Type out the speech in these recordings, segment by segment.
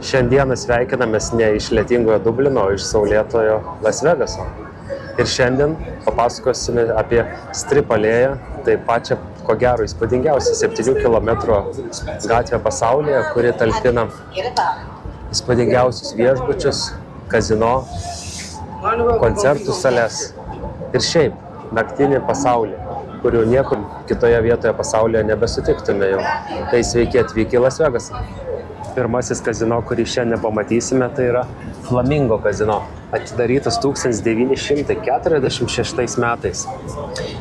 Šiandieną sveikinamės ne iš lietingojo Dublino, o iš saulėtojo Las Vegaso. Ir šiandien papasakosime apie Strip alėją, tai pačią, ko gero, įspūdingiausią 7 km gatvę pasaulyje, kuri talpina įspūdingiausius viešbučius, kazino, koncertų sales ir šiaip naktinį pasaulį, kurių niekur kitoje vietoje pasaulyje nebesutiktume jau. Tai sveiki atvykę į Las Vegasą. Pirmasis kazino, kurį šiandien pamatysime, tai yra Flamingo kazino, atidarytas 1946 metais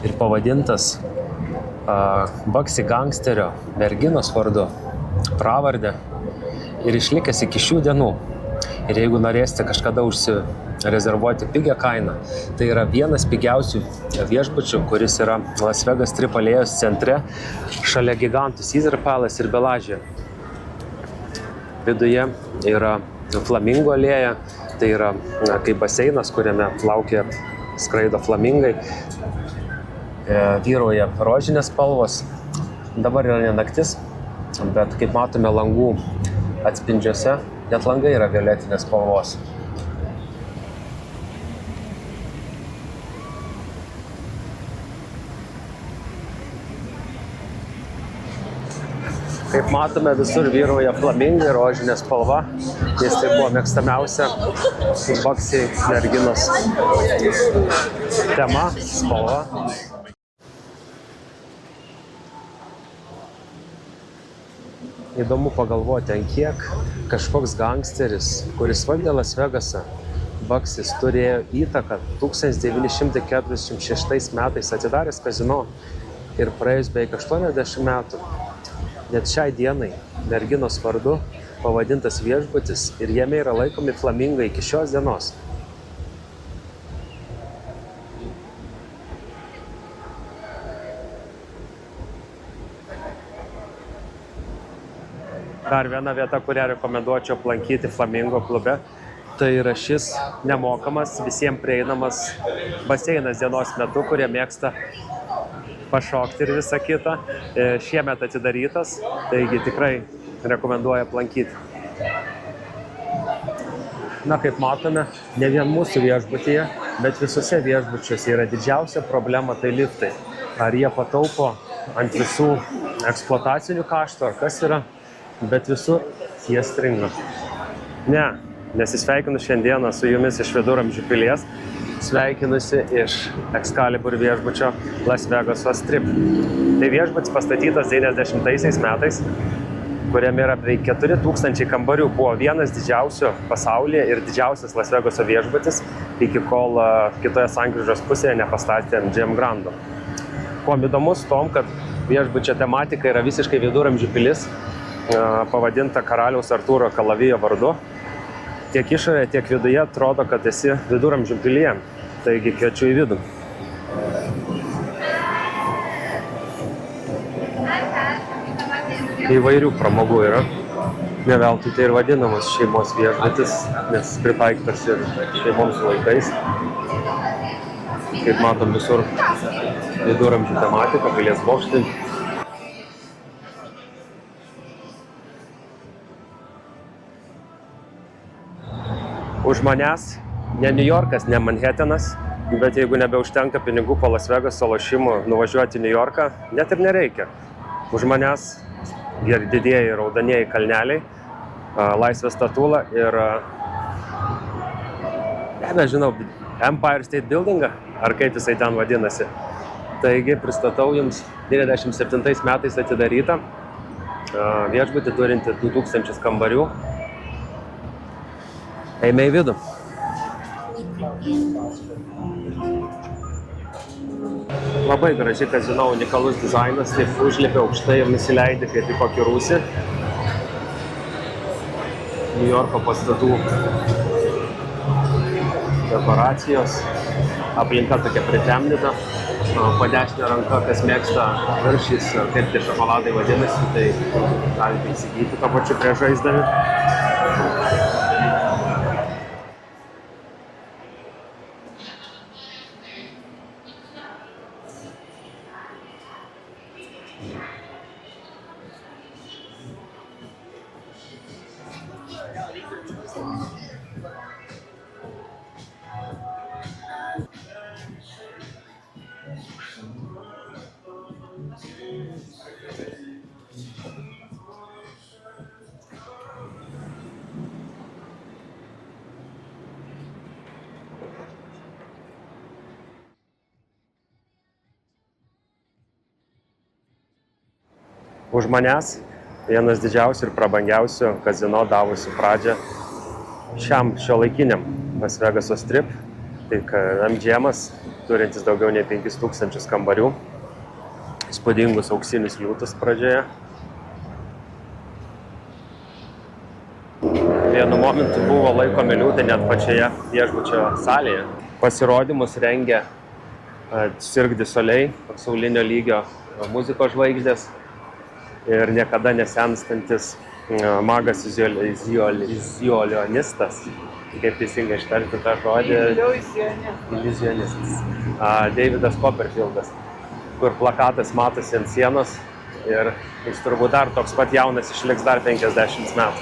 ir pavadintas Bugsy Gangsterio merginos vardu, pravarde ir išlikęs iki šių dienų. Ir jeigu norėsite kažkada užsirezervuoti pigią kainą, tai yra vienas pigiausių viešbučių, kuris yra Las Vegas Strip alėjos centre, šalia gigantų Caesars Palace ir Bellagio. Viduje yra Flamingo alėja, tai yra kaip baseinas, kuriame plaukia, skraido flamingai. Vyrauja rožinės spalvos. Dabar yra ne naktis, bet kaip matome langų atspindžiuose, net langai yra violetinės spalvos. Kaip matome, visur vyrauja flamingai, rožinė spalva, nes tai buvo mėgstamiausia Bugsy merginos tema, spalva. Įdomu pagalvoti, ant kiek kažkoks gangsteris, kuris valdė Las Vegasą, Bugsys, turėjo įtaką 1946 metais atidaręs kazino ir praėjus beveik 80 metų. Net šiai dienai merginos vardu pavadintas viešbutis ir jame yra laikomi flamingai iki šios dienos. Dar viena vieta, kurią rekomenduočiau aplankyti Flamingo klube, tai yra šis nemokamas, visiems prieinamas baseinas dienos metu, kurie mėgsta pašokti ir visą kitą. Šiemet atidarytas, taigi tikrai rekomenduoju aplankyti. Na, kaip matome, ne vien mūsų viešbutyje, bet visose viešbučiuose yra didžiausia problema, tai liftai. Ar jie pataupo ant visų eksploatacinių kaštų, ar kas yra, bet visur jie stringa. Ne, nesisveikinu šiandieną su jumis iš Viduramžių pilies, sveikinusi iš Excalibur viešbučio Las Vegaso Strip. Tai viešbutis pastatytas 90 metais, kuriame yra beveik 4000 kambarių. Buvo vienas didžiausių pasaulyje ir didžiausias Las Vegaso viešbutis, iki kol kitoje sankryžos pusėje nepastatė MGM Grando. Kuom įdomus tom, kad viešbučio tematika yra visiškai Viduramžių pilis, pavadinta karaliaus Artūro Kalavijo vardu. Tiek išorėje, tiek viduje atrodo, kad esi Viduramžių pilyje. Taigi kviečiu į vidų. Įvairių pramogų yra. Ne veltui tai ir vadinamas šeimos viešbutis, nes pritaikytas ir šeimoms laikais. Kaip matom, visur Viduramžių tematika, pilies bokštai. Už manęs ne New Yorkas, ne Manhattanas, bet jeigu nebeužtenka pinigų po Las Vegaso lošimų nuvažiuoti į New Yorką, net ir nereikia. Už manęs didieji raudonieji kalneliai, Laisvės statula ir, nežinau, Empire State Buildingą, ar kaip jisai ten vadinasi. Taigi pristatau jums 97 metais atidarytą viešbutį turintį 2000 kambarių. Eime į vidų. Labai graži kazino, unikalus dizainas, taip užlipi aukštai ir nusileidi kaip į kokį rūsį. New Yorko pastatų dekoracijos, aplinka tokia pritemdyta. Po dešinę ranką, kas mėgsta viršys, kaip tie šokoladai vadinasi, tai galite įsigyti to pačiu prie žaisdami. Už manęs vienas didžiausių ir prabangiausių kazino davusių pradžią šiam šiuolaikiniam Las Vegaso Strip. Tai MGM'as, turintis daugiau nei 5000 kambarių, įspūdingus auksinius liūtus pradžioje. Vienu momentu buvo laikomi liūtai net pačioje viešbučio salėje. Pasirodymus rengia Cirque du Soleil, pasaulinio lygio muzikos žvaigždės ir niekada nesenstantis magas iliuzionistas, kaip teisingai ištarti tą žodį, iliuzionistas, Davidas Copperfieldas, kur plakatas matosi ant sienos ir jis turbūt dar toks pat jaunas išliks dar 50 metų.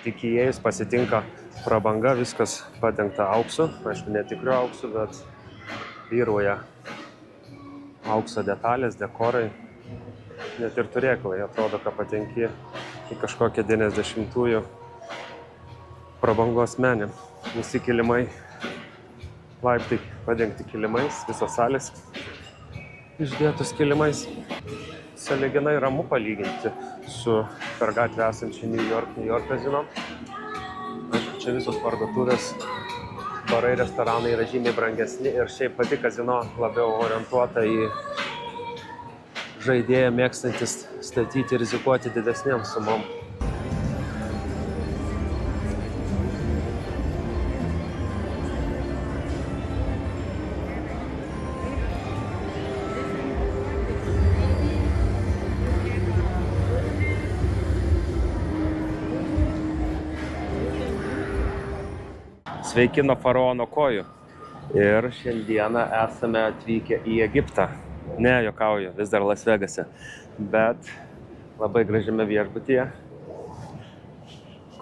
Tik įėjus pasitinka prabanga, viskas padengta auksu, aišku, netikriu auksu, bet vyrauja aukso detalės, dekorai, net ir turėklai. Atrodo, kad patenki į kažkokią 90-ųjų prabangos menį. Visi kilimai, laiptai padengti kilimais, visos salės išdėtus kilimais. Sąlyginai ramu palyginti su per gatvę esančiu New York kazino. Aišku, čia visos parduotuvės, barai, restoranai yra žymiai brangesni ir šiaip pati kazino labiau orientuota į žaidėją mėgstantis statyti ir rizikuoti didesnėm sumom. Sveiki nuo faraono kojų. Ir šiandieną esame atvykę į Egiptą. Ne, juokauju, vis dar Las Vegase. Bet labai gražiame viešbutyje,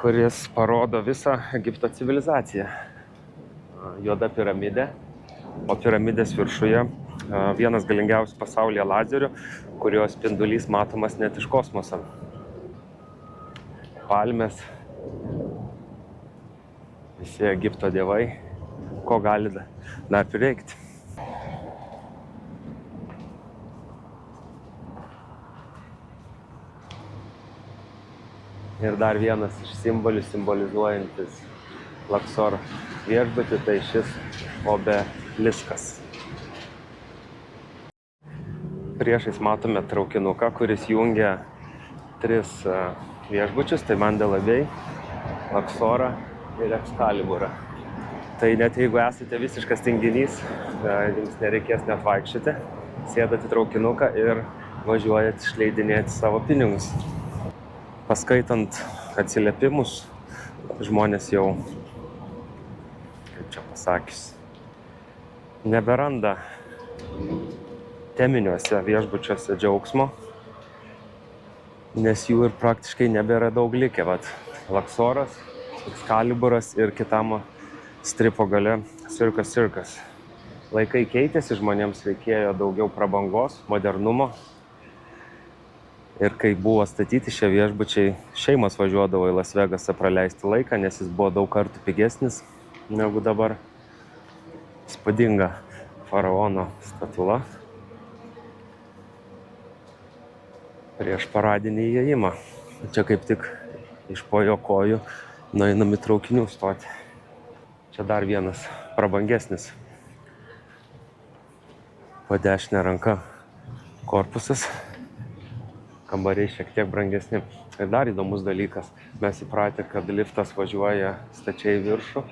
kuris parodo visą Egipto civilizaciją. Juoda piramidė, o piramidės viršuje vienas galingiausių pasaulyje lazerių, kurio spindulys matomas net iš kosmoso. Palmės. Visi Egipto dievai, ko gali dar prireikti. Ir dar vienas iš simbolių simbolizuojantis Luxor viešbutį, tai šis obeliskas. Priešais matome traukinuką, kuris jungia 3 viešbučius, tai Mandela Bay, Luxorą ir Excaliburą. Tai net jeigu esate visiškas tinginys, jums nereikės net vaikščioti, sėdate traukinuką ir važiuojat išleidinėti savo pinigus. Paskaitant atsiliepimus, žmonės jau, kaip čia pasakius, neberanda teminiuose viešbučiuose džiaugsmo, nes jų ir praktiškai nebėra daug likę. Vat Luxoras, Excaliburas ir kitam stripo gale Circus. Laikai keitėsi, žmonėms reikėjo daugiau prabangos, modernumo. Ir kai buvo statyti šie viešbučiai, šeimos važiuodavo į Las Vegasą praleisti laiką, nes jis buvo daug kartų pigesnis negu dabar. Įspūdinga faraono statula prieš paradinį įėjimą. Čia kaip tik iš po jo kojų nueinam į traukinių stotį. Čia dar vienas prabangesnis po dešinę ranką korpusas. Kambariai šiek tiek brangesni. Ir dar įdomus dalykas. Mes įpratę, kad liftas važiuoja stačiai į viršų,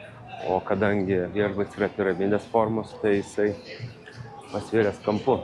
o kadangi viešbutis yra piramidės formos, tai jisai pasviręs kampu.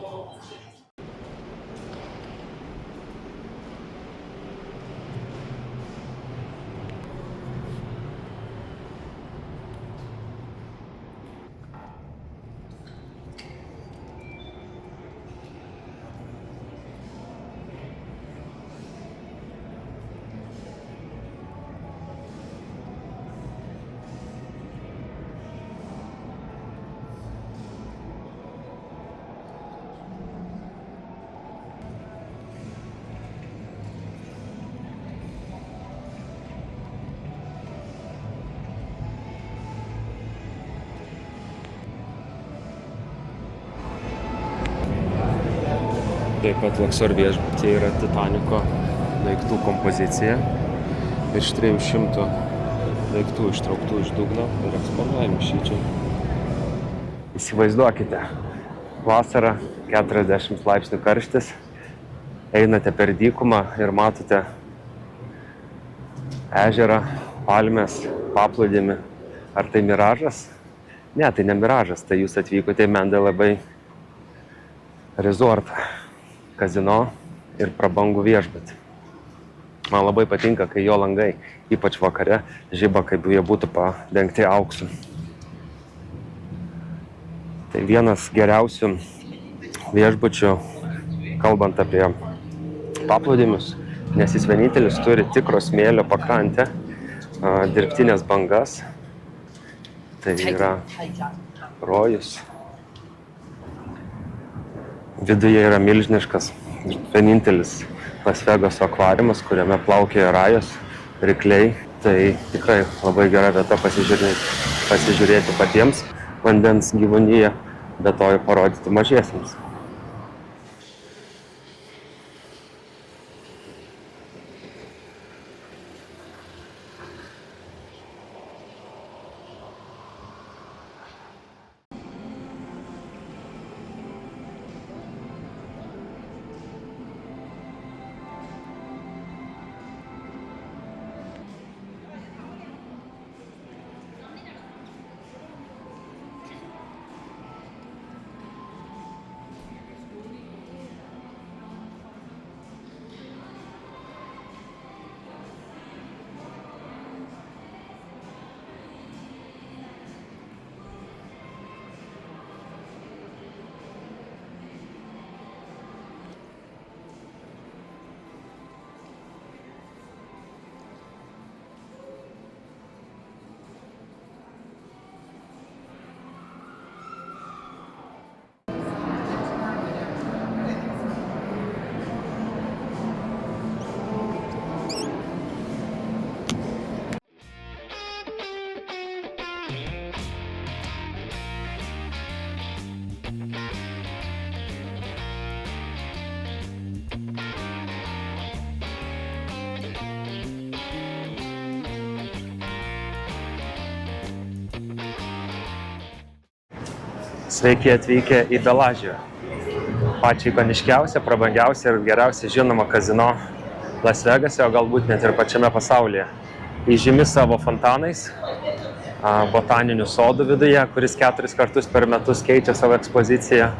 Taip pat Luxor viešbutyje yra Titaniko daiktų kompozicija. Virš 300 daiktų ištrauktų iš dugno ir eksponuojami šičia. Įsivaizduokite, vasara, 40 laipsnių karštis, einate per dykumą ir matote ežerą, palmės, paplūdimį. Ar tai miražas? Ne, tai ne miražas, tai jūs atvykote į Mandalay Bay Resort, kazino ir prabangų viešbutį. Man labai patinka, kai jo langai, ypač vakare, žiba, kaip jie būtų padengti auksu. Tai vienas geriausių viešbučių, kalbant apie paplūdimius, nes jis vienintelis turi tikro smėlio pakrantę, dirbtinės bangas. Tai yra rojus. Viduje yra milžiniškas, vienintelis Las Vegaso akvariumas, kuriame plaukioja rajos, rykliai. Tai tikrai labai gera vieta pasižiūrėti patiems vandens gyvūniją, bet to ir parodyti mažiesiems. Sveiki atvykę į Bellagio, pačią ikoniškiausią, prabangiausią ir geriausiai žinomą kazino Las Vegase, o galbūt net ir pačiame pasaulyje. Įžymi savo fontanais, botaninių sodų viduje, kuris 4 kartus per metus keičia savo ekspoziciją,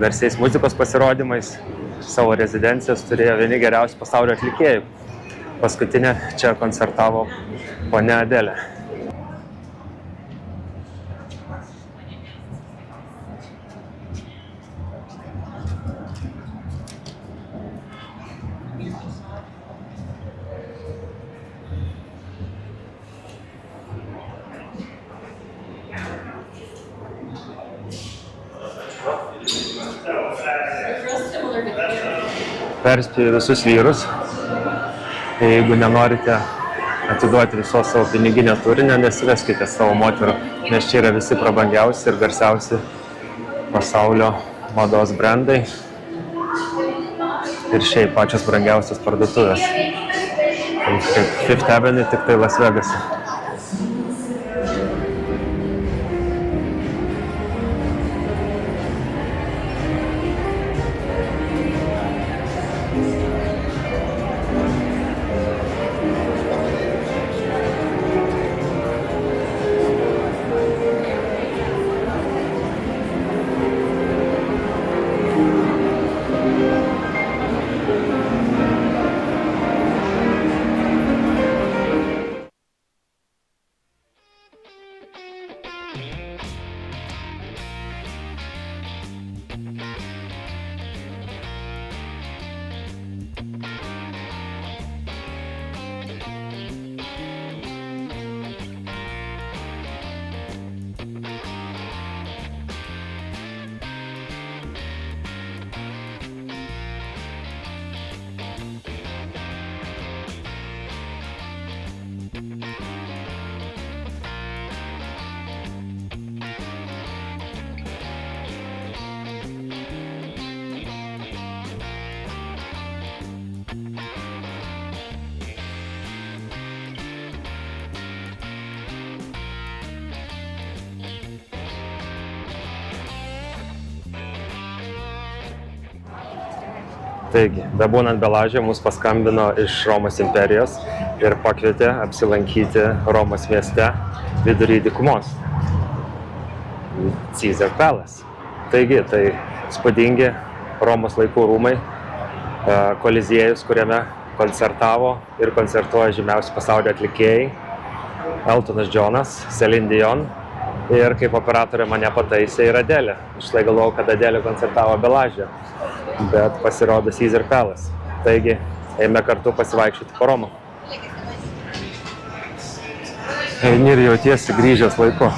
garsiais muzikos pasirodymais, savo rezidencijas turėjo vieni geriausių pasaulio atlikėjų. Paskutinė čia koncertavo ponia Adelė. Perspėju visus vyrus, jeigu nenorite atiduoti visos savo piniginę turinio, nesiveskite savo moterų, nes čia yra visi prabangiausi ir garsiausi pasaulio mados brandai ir šiaip pačios brangiausios parduotuvės. Kaip Fifth Avenue, tik tai Las Vegase. Taigi, bebūnant Belažė, mus paskambino iš Romos imperijos ir pakvietė apsilankyti Romos mieste vidury dykumos. Caesar Palace. Taigi, tai spūdingi Romos laikų rūmai, koliziejus, kuriame koncertavo ir koncertuoja žymiausi pasaulio atlikėjai Eltonas Johnas, Celine Dion ir kaip operatorė mane pataisė ir Adelė. Aš tai galvojau, kad Adelė koncertavo Belažė, bet pasirodo Caesar Palace. Taigi, eime kartu pasivaikščioti po Romą. Eini ir jautiesi grįžęs laiku.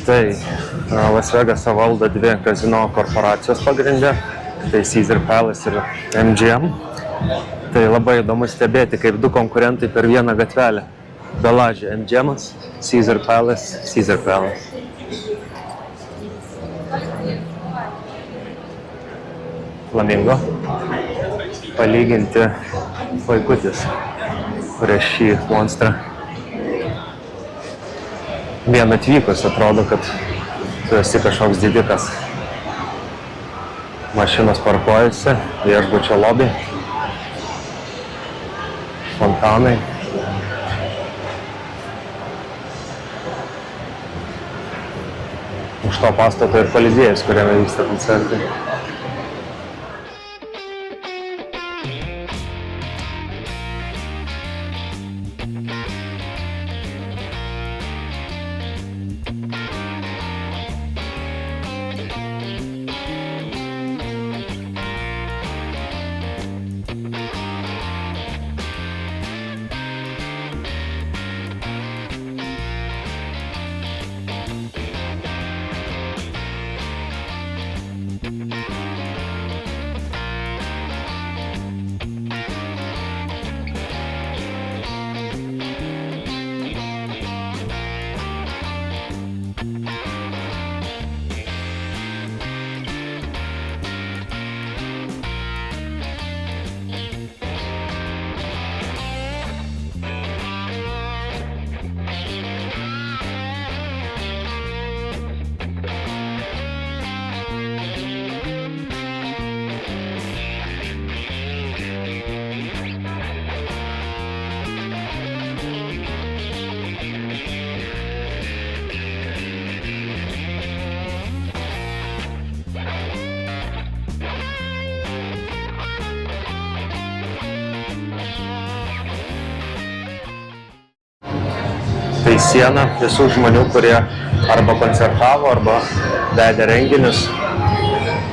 Tai Las Vegasą valdo dvi kazino korporacijos pagrindė, tai Caesar Palace ir MGM. Tai labai įdomu stebėti, kaip du konkurentai per vieną gatvelę. Belažė MGM'as, Caesar Palace, Caesar Palace. Flamingo. Palyginti vaikutis prieš šį monstrą. Vien atvykus atrodo, kad tu esi kažkoks didikas. Mašinos parkuojasi, viešbučio lobby, fontanai. Už to pastato ir koliziejus, kuriame vyksta koncertai. Tai siena visų žmonių, kurie arba koncertavo, arba vedė renginius,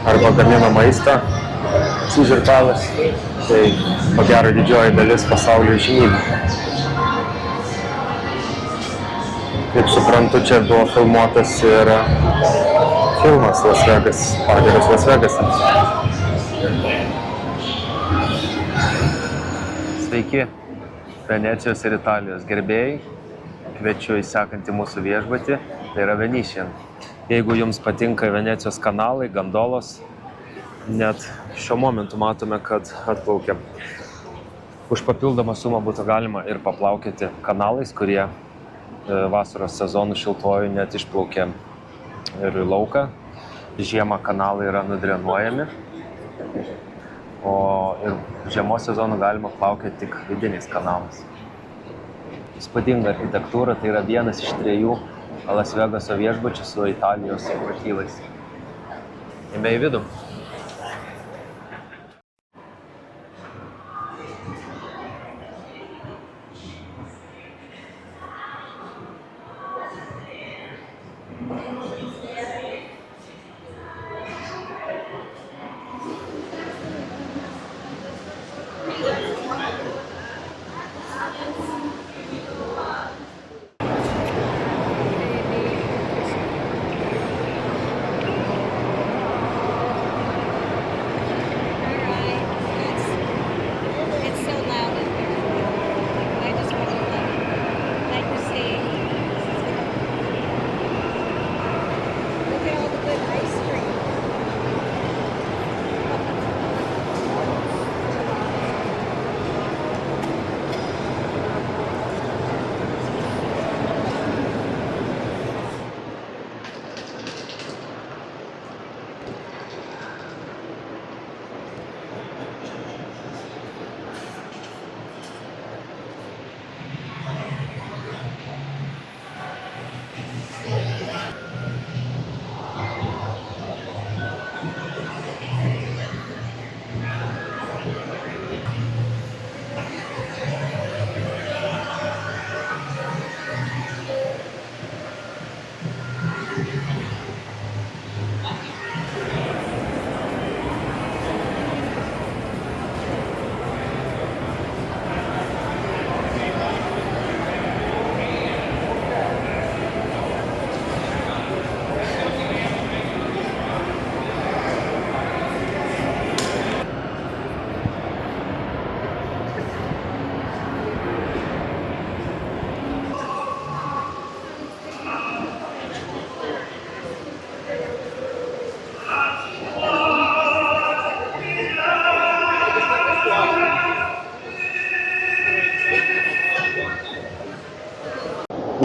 arba gamino maistą Caesar Palace. Tai ko gero didžioji dalis pasaulio įžymybių. Kaip suprantu, čia buvo filmuotas ir filmas Las Vegas, Pagirios Las Vegasas. Sveiki, Venecijos ir Italijos gerbėjai. Kviečiu įsekantį mūsų viešbutį, tai yra Venetian. Jeigu jums patinka Venecijos kanalai, gondolos, net šiuo momentu matome, kad atplaukia. Už papildomą sumą būtų galima ir paplaukioti kanalais, kurie vasaros sezonų šiltuoju net išplaukia ir į lauką. Žiemą kanalai yra nudrenuojami, o ir žiemos sezonų galima plaukioti tik vidiniais kanalais. Įspūdinga architektūra, tai yra vienas iš 3 Las Vegaso viešbučių su Italijos motyvais. Eime į vidų.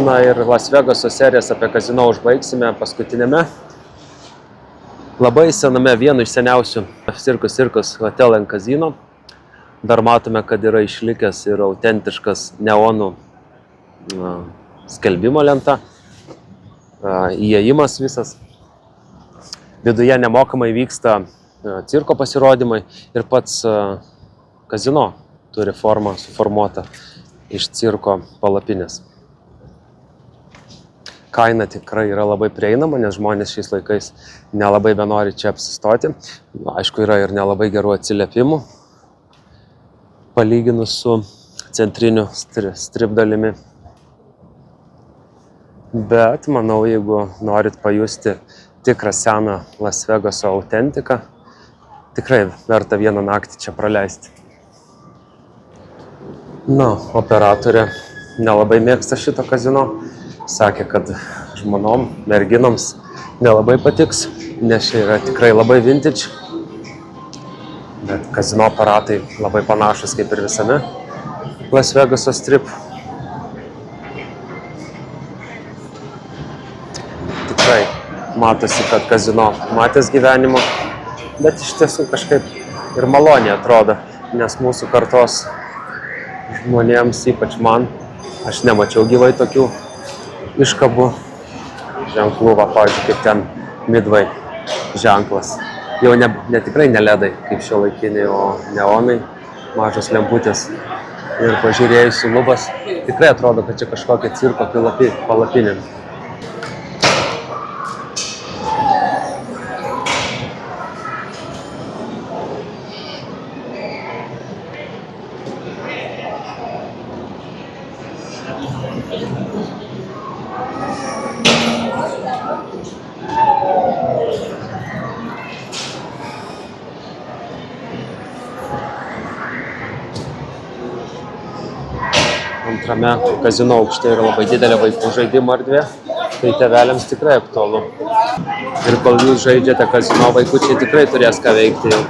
Na ir Las Vegaso serijas apie kazino užbaigsime paskutinėme. Labai sename, vienu iš seniausių Circus Hotel and Casino. Dar matome, kad yra išlikęs ir autentiškas neonų skelbimo lenta. Įėjimas visas. Viduje nemokamai vyksta cirko pasirodymai ir pats kazino turi formą suformuotą iš cirko palapinės. Kaina tikrai yra labai prieinama, nes žmonės šiais laikais nelabai benori čia apsistoti. Aišku, yra ir nelabai gerų atsiliepimų, palyginus su centriniu strip dalimi. Bet manau, jeigu norit pajusti tikrą seną Las Vegaso autentiką, tikrai verta vieną naktį čia praleisti. Operatorė nelabai mėgsta šito kazino. Sakė, kad žmonom, merginoms nelabai patiks, nes čia yra tikrai labai vintage. Bet kazino aparatai labai panašus kaip ir visame Las Vegaso strip. Tikrai matosi, kad kazino matęs gyvenimo, bet iš tiesų kažkaip ir maloniai atrodo, nes mūsų kartos žmonėms, ypač man, aš nemačiau gyvai tokių iškabų ženklų, pavyzdžiui, kaip ten Midway ženklas. Jau ne tikrai ne ledai, kaip šiuolaikiniai, o neonai, mažos lemputės. Ir pažiūrėjus į lubas, tikrai atrodo, kad čia kažkokia cirko palapinė. Antrame kazino aukšte yra labai didelė vaikų žaidimo erdvė, tai tėveliams tikrai aktualu. Ir kol jūs žaidžiate kazino, vaikučiai tikrai turės ką veikti jau.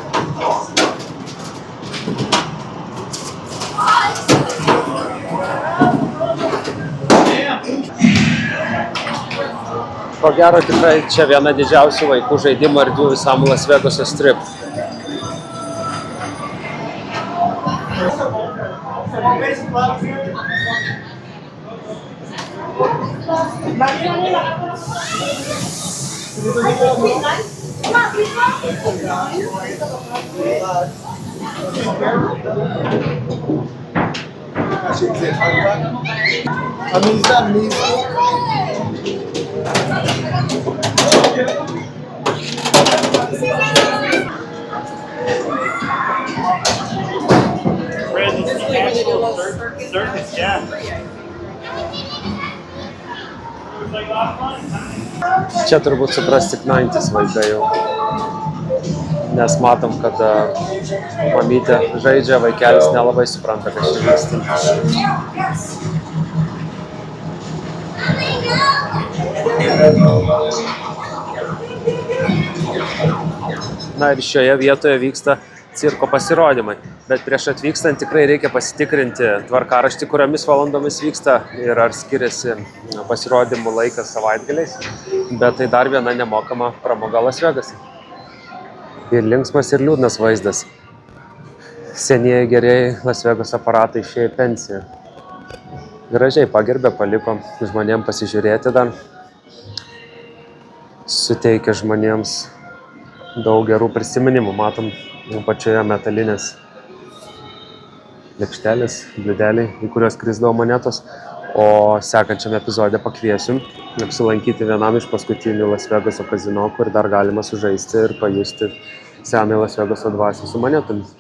Ko gero, tikrai čia viena didžiausių vaikų žaidimo erdvių visam Las Vegaso strip. Čia turbūt supras tik 90s vaikai jau, nes matom, kad mamytė žaidžia, vaikelis nelabai supranta, kad čia vyksta. Na ir šioje vietoje vyksta cirko pasirodymai, bet prieš atvykstant tikrai reikia pasitikrinti tvarkaraštį, kuriomis valandomis vyksta ir ar skiriasi pasirodymų laikas savaitgaliais, bet tai dar viena nemokama pramoga Las Vegase. Ir linksmas ir liūdnas vaizdas. Senieji gerieji Las Vegaso aparatai išėjo į pensiją. Gražiai pagerbė, paliko žmonėms pasižiūrėti dar. Suteikia žmonėms daug gerų prisiminimų. Matom pačioje metalinės lėkštelės, bliūdeliai, į kuriuos krisdavo monetos. O sekančiame epizode pakviesiu apsilankyti vienam iš paskutinių Las Vegaso kazino, kur dar galima sužaisti ir pajusti senąją Las Vegaso dvasią su monetomis.